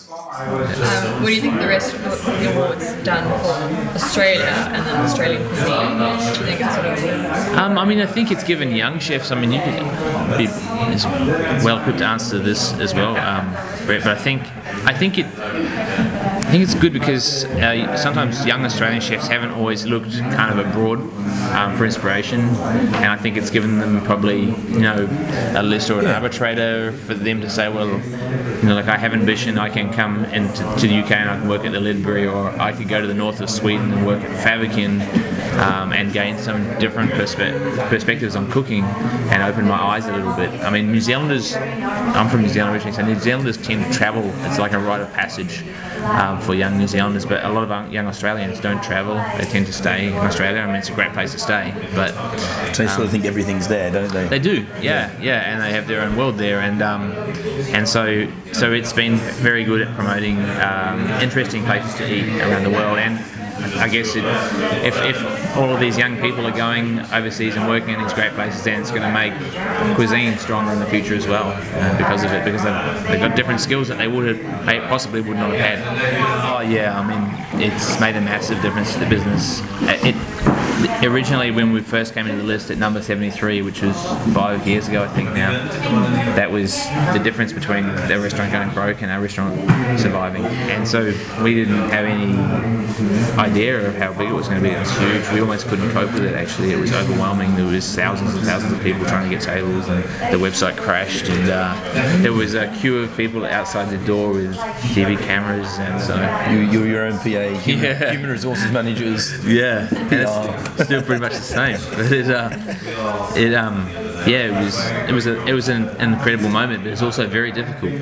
What do you think the rest of the awards done for Australia and then Australian cuisine? Do you think it's sort of... I mean, I think it's given young chefs. I mean, you could be as well equipped to answer this as well, Brett. But I think it's good because sometimes young Australian chefs haven't always looked kind of abroad for inspiration, and I think it's given them probably a list or an arbitrator for them to say, well, like I have ambition, I can come into the UK and I can work at the Ledbury, or I could go to the north of Sweden and work at Faviken and gain some different perspectives on cooking and open my eyes a little bit. I mean, New Zealanders, I'm from New Zealand originally, so New Zealanders tend to travel. It's like a rite of passage for young New Zealanders, but a lot of young Australians don't travel. They tend to stay in Australia. I mean, it's a great place to stay, but so they sort of think everything's there, don't they? They do, yeah, and they have their own world there, and so it's been very good at promoting interesting places to eat around the world. And I guess if all of these young people are going overseas and working in these great places, then it's going to make cuisine stronger in the future as well because of it, because they've got different skills that they possibly would not have had. Oh yeah, I mean, it's made a massive difference to the business. Originally, when we first came into the list at number 73, which was 5 years ago, I think now, that was the difference between their restaurant going broke and our restaurant surviving. And so we didn't have any idea of how big it was going to be. It was huge. We almost couldn't cope with it, actually. It was overwhelming. There was thousands and thousands of people trying to get tables, and the website crashed, and there was a queue of people outside the door with TV cameras, and so... You're your own PA, human resources managers. Yeah. Still pretty much the same, but it was an incredible moment, but it's also very difficult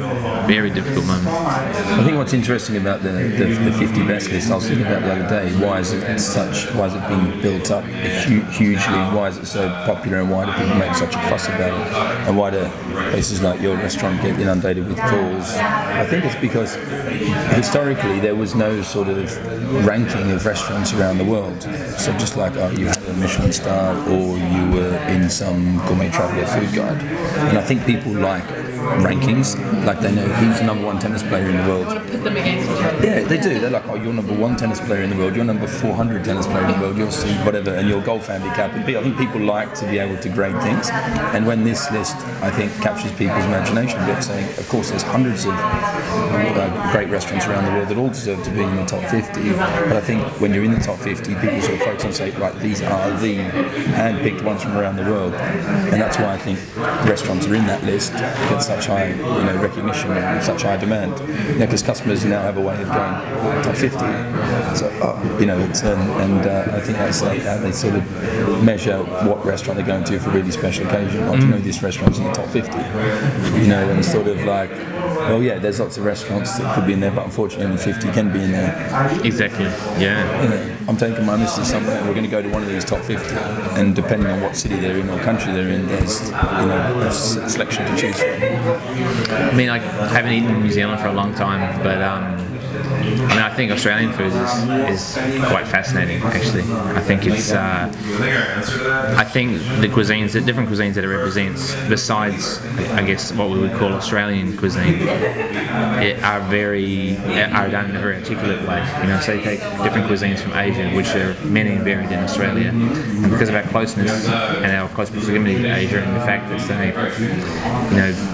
moment. I think what's interesting about the 50 best list, I was thinking about the other day, why is it being built up hugely, why is it so popular, and why do people make such a fuss about it, and why do places like your restaurant get inundated with calls? I think it's because historically there was no sort of ranking of restaurants around the world, so just like you had a Michelin star or you were in some gourmet traveller food guide, and I think people like rankings, like they know who's the #1 tennis player in the world. Put them against each other. Yeah, they do. They're like, oh, you're #1 tennis player in the world, you're number 400 tennis player in the world, you'll see whatever, and your golf handicap. And I think people like to be able to grade things, and when this list, I think, captures people's imagination, they're saying, of course, there's hundreds of great restaurants around the world that all deserve to be in the top 50, but I think when you're in the top 50, people sort of focus on saying, right, these are the hand-picked ones from around the world, and that's why I think restaurants are in that list, get such high recognition and such high demand, because customers now have a way of going top 50, so it's I think that's like how they sort of measure what restaurant they're going to for a really special occasion. I do know this restaurant's in the top 50, and sort of like, well, yeah, there's lots of restaurants that could be in there, but unfortunately only 50 can be in there. Exactly, yeah. I'm taking my missus somewhere, and we're going to go to one of these top 50, and depending on what city they're in or country they're in, there's a selection to choose from. I mean, I haven't eaten in New Zealand for a long time, but I think Australian food is quite fascinating, actually. I think it's I think the different cuisines that it represents, besides I guess what we would call Australian cuisine, are done in a very articulate way. So you take different cuisines from Asia, which are many and varied in Australia, and because of our closeness and our close proximity to Asia, and the fact that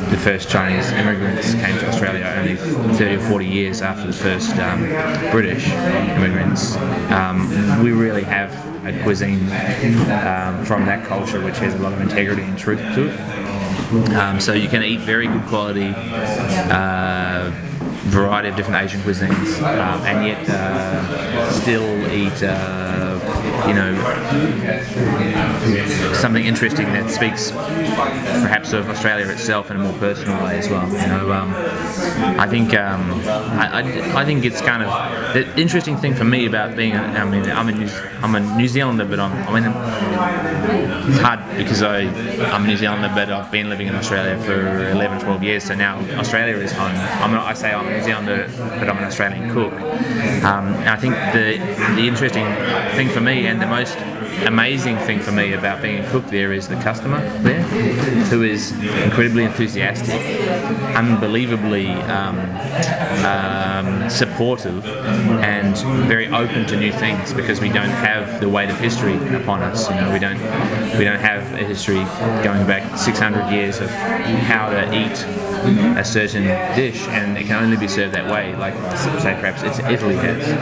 the first Chinese immigrants came to Australia only 30 or 40 years after the first British immigrants, we really have a cuisine from that culture which has a lot of integrity and truth to it. So you can eat very good quality variety of different Asian cuisines, and yet still eat something interesting that speaks perhaps of Australia itself in a more personal way as well. I think it's kind of the interesting thing for me about being I'm a New Zealander, but it's hard because I'm a New Zealander, but I've been living in Australia for 11-12 years, so now Australia is home. I say I'm a New Zealander, but I'm an Australian cook. And I think the interesting thing for me, and the most amazing thing for me about being a cook there is the customer there, who is incredibly enthusiastic, unbelievably supportive, and very open to new things, because we don't have the weight of history upon us. You know, we don't have a history going back 600 years of how to eat a certain dish, and it can only be served that way. Like, say perhaps Italy has, you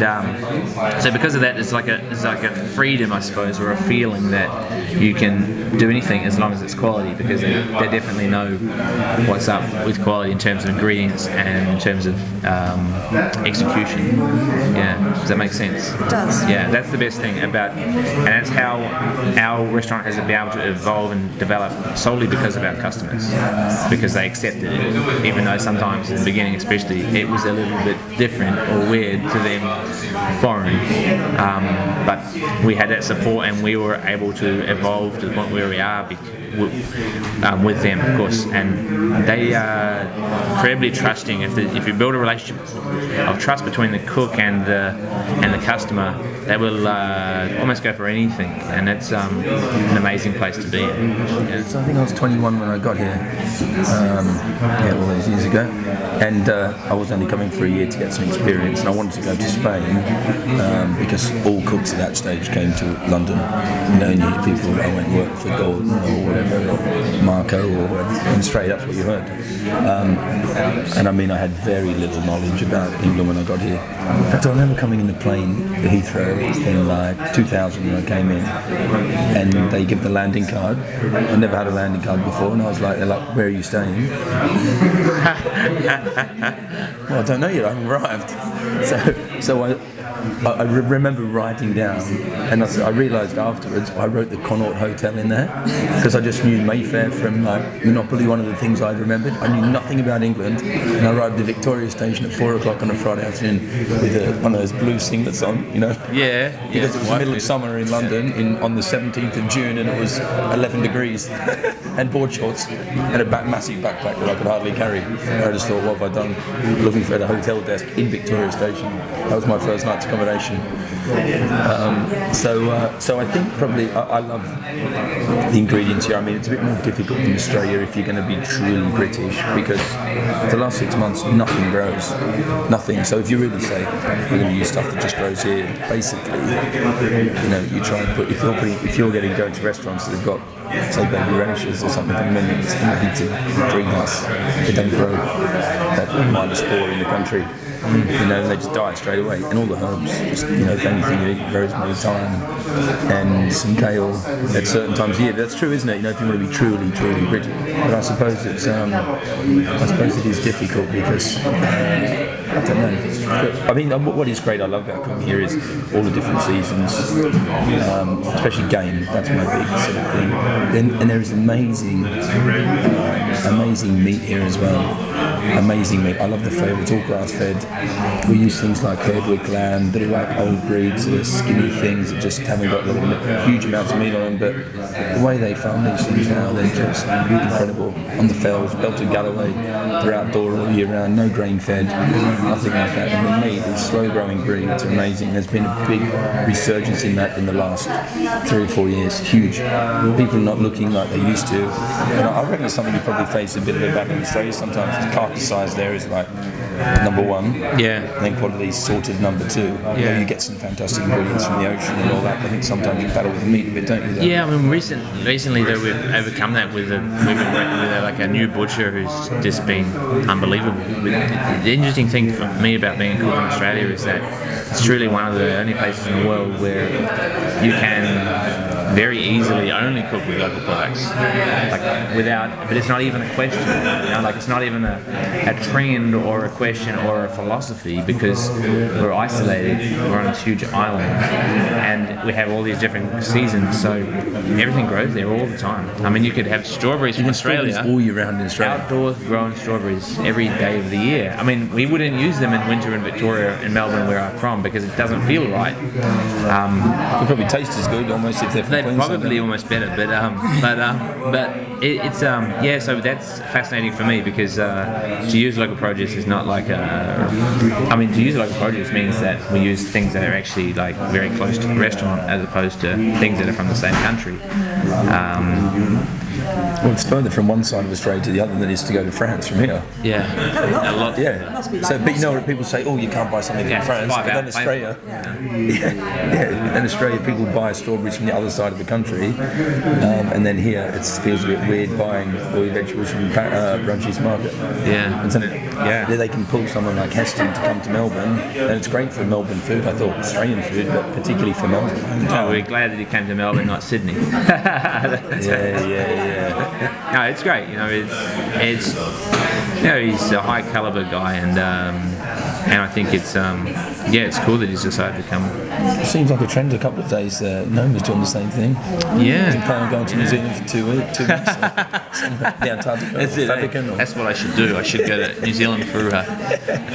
know, so because of that, it's like a freedom, I suppose, or a feeling that you can do anything as long as it's quality, because they definitely know what's up with quality in terms of ingredients and in terms of execution. Yeah, does that make sense? It does. Yeah, that's the best thing about, and that's how our restaurant has been able to evolve and develop solely because of our customers, because they accepted it, even though sometimes in the beginning especially it was a little bit different or weird to them, foreign, but we had that support and we were able to evolve to the point where we are with them, of course, and they are incredibly trusting. If you build a relationship of trust between the cook and the customer, they will almost go for anything, and it's an amazing place to be in. Yeah. So I think I was 21 when I got here, all those years ago, and I was only coming for a year to get some experience, and I wanted to go to Spain because all cooks at that stage came to London. You know, and you people that went and worked for Gordon or whatever, or Marco, and straight that's what you heard. And I mean, I had very little knowledge about England when I got here. In fact, I remember coming in the plane to Heathrow in like 2000 when I came in, and they give the landing card. I never had a landing card before, and I was like, they're like, where are you staying? Well, I don't know yet, I haven't arrived. So I remember writing down, and I realised afterwards I wrote the Connaught Hotel in there because I just knew Mayfair from like Monopoly, one of the things I remembered. I knew nothing about England, and I arrived at Victoria Station at 4 o'clock on a Friday afternoon with one of those blue singlets on, you know. Yeah. Because it was the middle of summer in London on the 17th of June, and it was 11 degrees, and board shorts, and a massive backpack that I could hardly carry. I just thought, what have I done? Looking for a hotel desk in Victoria Station. That was my first night's accommodation. So I think probably I love the ingredients here. I mean, it's a bit more difficult in Australia if you're going to be truly British, because the last 6 months nothing grows, nothing. So if you really say we're going to use stuff that just grows here, basically, you know, you try and put if you're going to restaurants that have got, say, baby radishes or something, and then it's in the heated greenhouse, they don't grow at -4 in the country. You know, they just die straight away, and all the herbs, just, you know, if anything, you eat rosemary, thyme, and some kale at certain times of year. That's true, isn't it? You know, if you want to be truly British. But I suppose it is difficult because I don't know. I mean, what is great I love about coming here is all the different seasons, especially game. That's my big sort of thing. And there is amazing meat here as well. Amazing meat. I love the flavour. It's all grass fed. We use things like Herdwick lamb that are like old breeds, that are skinny things that just haven't got huge amounts of meat on them. But the way they farm these things now, they're just really incredible. On the fells, Belted Galloway, they're outdoor all year round, no grain fed, nothing like that. And the meat, these slow growing breeds are amazing. There's been a big resurgence in that in the last 3 or 4 years. Huge. People not looking like they used to. And I reckon it's something you probably face a bit of it back in Australia sometimes. The carcass size there is like number 1. Yeah. And then quality sort of number 2. Yeah. You know, you get some fantastic ingredients from the ocean and all that. I think sometimes you battle with the meat a bit, don't you? Though? Yeah, I mean, recently though we've overcome that with like a new butcher who's just been unbelievable. The interesting thing for me about being a cook in Australia is that it's truly one of the only places in the world where you can very easily only cook with local products, but it's not even a question, you know, like it's not even a trend or a question or a philosophy, because we're isolated, we're on this huge island, and we have all these different seasons, so everything grows there all the time. I mean, you could have strawberries from Australia all year round in Australia. Outdoor grown strawberries every day of the year. I mean, we wouldn't use them in winter in Victoria and Melbourne, where I'm from, because it doesn't feel right. They probably taste as good almost if they're from in they're Queensland. probably almost better, but it's yeah. So that's fascinating for me because to use local produce is not like I mean, to use local produce means that we use things that are actually like very close to the restaurant as opposed to things that are from the same country. Well, it's further from one side of Australia to the other than it is to go to France from here. Yeah, a lot. Yeah. So, but you know what people say? Oh, you can't buy something from France. But then Australia, in Australia, people buy strawberries from the other side of the country, and then here it feels a bit weird buying all your vegetables from Brunchies Market. Yeah. And so, they can pull someone like Heston to come to Melbourne, and it's great for Melbourne food. I thought Australian food, but particularly for Melbourne. Oh, we're glad that he came to Melbourne, not Sydney. Yeah. No, it's great. You know, it's you know, he's a high caliber guy, and I think it's it's cool that he's decided to come. It seems like a trend. A couple of days, Noma's doing the same thing. Yeah. He's planning on going to New Zealand for 2 weeks. The Antarctica. That's it. That's what I should do. I should go to New Zealand for a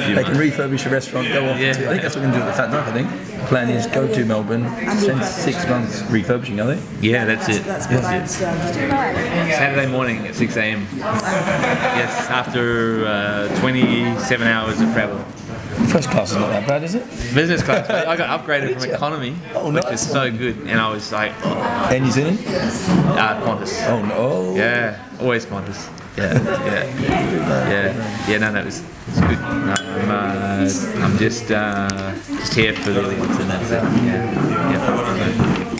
few They can refurbish a restaurant, go off. Yeah. I think that's what we're going to do at the Fat Duck. I think the plan is go to Melbourne, spend 6 months refurbishing. Are they? Yeah, that's it. That's it. Saturday morning at 6 a.m. Yes, after 27 hours of travel. First class is not that bad, is it? Business class. I got upgraded from economy, which is so good, and I was like, And New Zealand? Qantas. Oh no. Yeah, always Qantas. Yeah. No, that was good. No, I'm just here for the audience, and that's it. Yeah.